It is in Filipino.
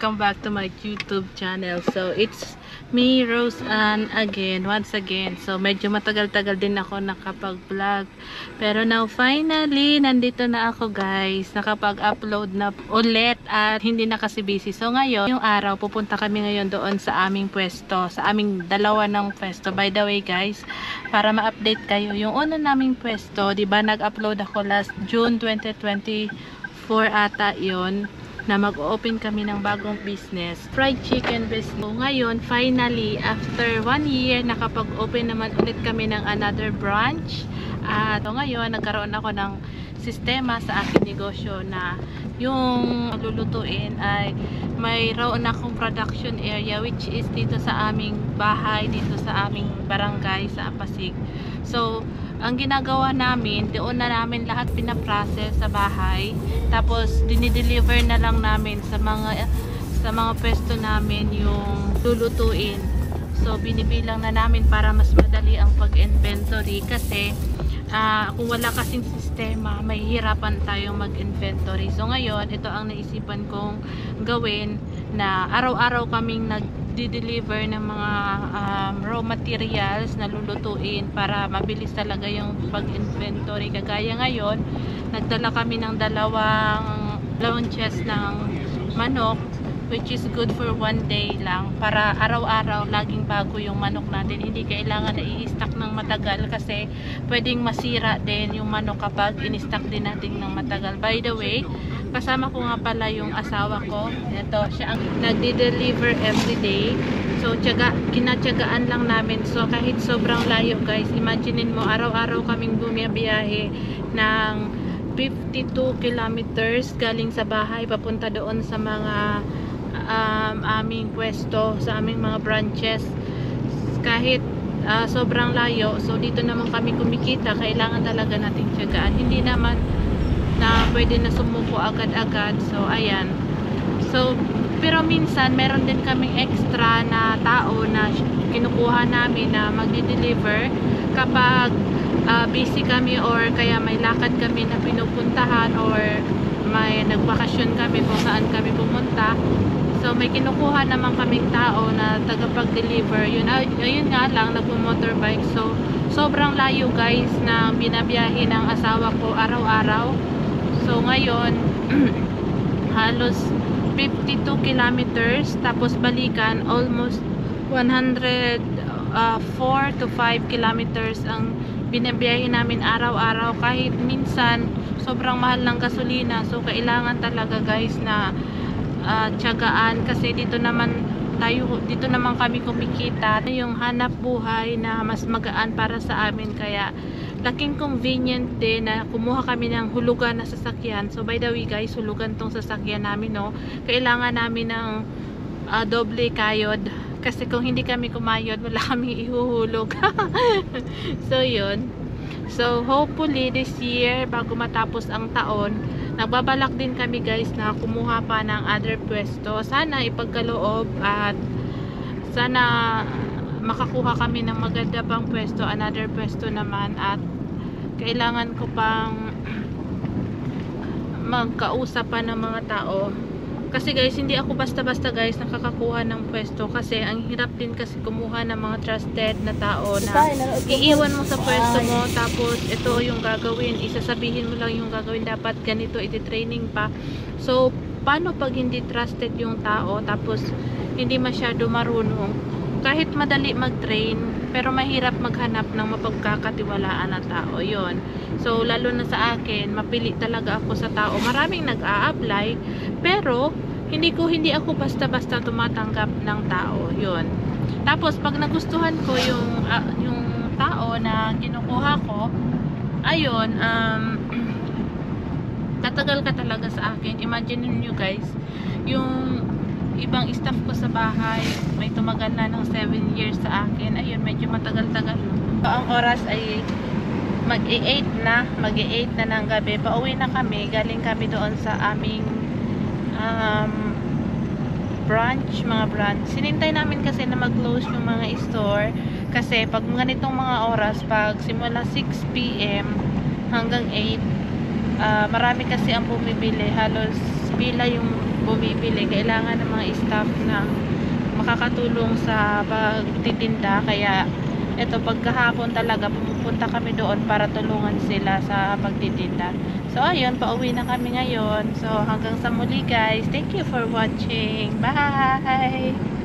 welcome back to my YouTube channel. So it's me, Rose Ann, once again. So medyo matagal-tagal din ako nakapag-vlog, pero now finally nandito na ako guys, nakapag-upload na ulit at hindi na kasi busy. So ngayon, yung araw pupunta kami ngayon doon sa aming pwesto, sa aming dalawa ng pwesto. By the way guys, para ma-update kayo, yung una naming pwesto, di ba nag-upload ako last June 2024 ata yon, na mag-open kami ng bagong business, fried chicken business. So, ngayon, finally, after 1 year, nakapag-open naman ulit kami ng another branch. At ngayon, nagkaroon ako ng sistema sa aking negosyo na yung lulutuin ay mayroon akong production area which is dito sa aming bahay, dito sa aming barangay sa Pasig. So, ang ginagawa namin, doon na namin lahat pinaprocess sa bahay. Tapos dinideliver na lang namin sa mga pwesto namin yung lulutuin. So binibilang na namin para mas madali ang pag-inventory kasi kung wala kasing sistema, mahihirapan tayong mag-inventory. So ngayon, ito ang naisipan kong gawin, na araw-araw kaming nag-deliver ng mga raw materials na lulutuin para mabilis talaga yung pag-inventory. Kagaya ngayon, nagdala kami ng dalawang chest ng manok, which is good for 1 day lang, para araw-araw laging bago yung manok natin. Hindi kailangan na i-stock ng matagal kasi pwedeng masira din yung manok kapag in-stock din natin ng matagal. By the way, kasama ko nga pala yung asawa ko. Ito, siya ang nagde-deliver everyday. So, kinatyagaan lang namin. So, kahit sobrang layo guys, imaginein mo, araw-araw kaming bumiyabiyahe ng 52 kilometers galing sa bahay papunta doon sa mga aming pwesto, sa aming mga branches. Kahit sobrang layo, so dito naman kami kumikita, kailangan talaga nating tiyagaan. Hindi naman na pwede na sumuko agad-agad. So ayan, so pero minsan meron din kaming extra na tao na kinukuha namin na magdi-deliver kapag busy kami or kaya may lakad kami na pinupuntahan or may nagbakasyon kami kung saan kami pumunta. So may kinukuha naman kaming tao na tagapag-deliver. Yun nga lang, nagpo-motorbike. So sobrang layo guys na binabiyahe ng asawa ko araw-araw. So ngayon halos 52 kilometers, tapos balikan almost 104 to 5 kilometers ang binabiyahe namin araw-araw. Kahit minsan sobrang mahal ng gasolina, so kailangan talaga guys na tiyagaan kasi dito naman kami kumikita. Yung hanap buhay na mas magaan para sa amin, kaya laking convenient din na kumuha kami ng hulugan na sasakyan. So by the way guys, hulugan tong sasakyan namin, no, kailangan namin ng doble kayod kasi kung hindi kami kumayod, wala kami ihuhulog. So yun, so hopefully this year, bago matapos ang taon, nagbabalak din kami guys na kumuha pa ng other pwesto. Sana ipagkaloob at sana makakuha kami ng maganda pang pwesto, another pwesto naman. At kailangan ko pang magkausap pa ng mga tao kasi guys, hindi ako basta-basta guys nakakakuha ng pwesto kasi ang hirap din kasi kumuha ng mga trusted na tao na iiwan mo sa pwesto mo, tapos ito yung gagawin, isasabihin mo lang yung gagawin, dapat ganito, iti-training pa. So paano pag hindi trusted yung tao tapos hindi masyado marunong? Kahit madali mag-train, pero mahirap maghanap ng mapagkakatiwalaan na tao. Yon. So lalo na sa akin, mapili talaga ako sa tao. Maraming nag-a-apply, pero hindi ako basta-basta tumatanggap ng tao. Yon. Tapos pag nagustuhan ko yung tao na kinukuha ko, ayun, tatagal ka talaga sa akin. Imagine niyo guys, yung ibang staff ko sa bahay, may tumagal na ng 7 years sa akin. Ayun, medyo matagal-tagal. So, ang oras ay mag-8 na ng gabi. Pauwi na kami. Galing kami doon sa aming mga branch. Sinintay namin kasi na mag-close yung mga store kasi pag ganitong mga oras, pag simula 6 PM hanggang 8, marami kasi ang bumibili. Halos pila yung bumibili. Kailangan ng mga staff na makakatulong sa pagtitinda. Kaya ito, pagkahapon talaga pumupunta kami doon para tulungan sila sa pagtitinda. So ayun, pauwi na kami ngayon. So hanggang sa muli guys, thank you for watching, bye.